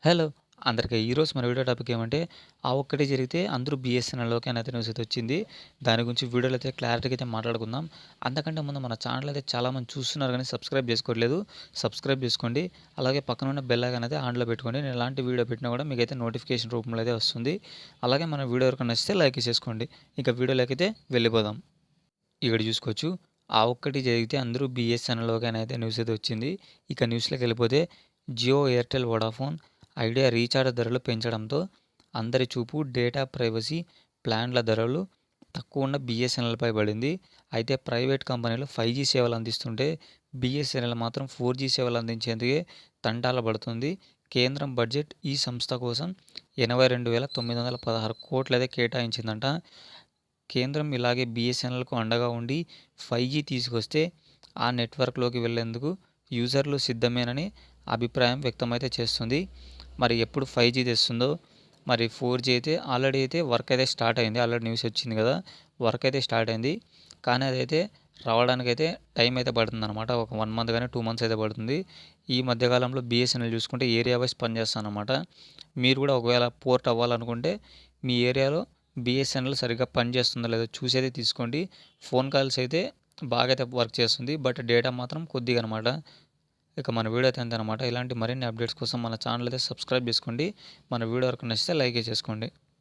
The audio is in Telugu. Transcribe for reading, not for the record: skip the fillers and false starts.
హలో! అందరికి ఈరోజు మన వీడియో టాపిక్ ఏమంటే, ఆ ఒక్కటే జరిగితే అందరూ బీఎస్ఎన్ఎల్‌లోకి అనేది న్యూస్ అయితే వచ్చింది. దాని గురించి వీడియోలో అయితే క్లారిటీగా అయితే మాట్లాడుకుందాం. అంతకంటే ముందు మన ఛానల్ అయితే చాలామంది చూస్తున్నారు కానీ సబ్స్క్రైబ్ చేసుకోవట్లేదు. సబ్స్క్రైబ్ చేసుకోండి. అలాగే పక్కన ఉన్న బెల్ ఐకాన్ అయితే ఆన్‌లో పెట్టుకోండి. నేను ఎలాంటి వీడియో పెట్టినా కూడా మీకైతే నోటిఫికేషన్ రూపంలో అయితే వస్తుంది. అలాగే మన వీడియో ఎవరికైనా నచ్చితే లైక్ చేసుకోండి. ఇక వీడియోలోకి అయితే వెళ్ళిపోదాం. ఇక్కడ చూసుకోవచ్చు. ఆ ఒక్కటి జరిగితే అందరూ బీఎస్ఎన్ఎల్‌లోకి అయితే న్యూస్ అయితే వచ్చింది. ఇక న్యూస్‌లోకి వెళ్ళిపోతే జియో, ఎయిర్టెల్, వోడాఫోన్, ఐడియా రీచార్జ్ ధరలు పెంచడంతో అందరి చూపు డేటా ప్రైవసీ ప్లాన్ల ధరలు తక్కువ ఉన్న బీఎస్ఎన్ఎల్‌పై పడింది. అయితే ప్రైవేట్ కంపెనీలు 5జీ సేవలు అందిస్తుంటే బీఎస్ఎన్ఎల్ మాత్రం 4జీ సేవలు అందించేందుకే తంటాల పడుతుంది. కేంద్రం బడ్జెట్ ఈ సంస్థ కోసం 82,916 కోట్లయితే కేటాయించిందంట. కేంద్రం ఇలాగే బీఎస్ఎన్ఎల్‌కు అండగా ఉండి 5జీ తీసుకొస్తే ఆ నెట్వర్క్‌లోకి వెళ్లేందుకు యూజర్లు సిద్ధమేనని అభిప్రాయం వ్యక్తమైతే చేస్తుంది. మరి ఎప్పుడు 5జీ తెస్తుందో, మరి 4జీ అయితే ఆల్రెడీ అయితే వర్క్ అయితే స్టార్ట్ అయింది. ఆల్రెడీ న్యూస్ వచ్చింది కదా! వర్క్ అయితే స్టార్ట్ అయింది. కానీ అదైతే రావడానికైతే టైం అయితే పడుతుందన్నమాట. ఒక 1 మంత్ గాని 2 మంత్స్ అయితే పడుతుంది. ఈ మధ్య కాలంలో బీఎస్ఎన్ఎల్ చూసుకుంటే ఏరియా వైస్ పనిచేస్తుందన్నమాట. మీరు కూడా ఒకవేళ పోర్ట్ అవ్వాలనుకుంటే మీ ఏరియాలో బీఎస్ఎన్ఎల్ సరిగ్గా పనిచేస్తుందో లేదో చూసైతే తీసుకోండి. ఫోన్ కాల్స్ అయితే బాగా అయితే వర్క్ చేస్తుంది. బట్ డేటా మాత్రం కొద్దిగా అనమాట. ఇక మన వీడియో అయితే అంతే అనమాట. ఇలాంటి మరిన్ని అప్డేట్స్ కోసం మన ఛానల్ అయితే సబ్స్క్రైబ్ చేసుకోండి. మన వీడియో వరకు నచ్చితే లైక్ చేసుకోండి.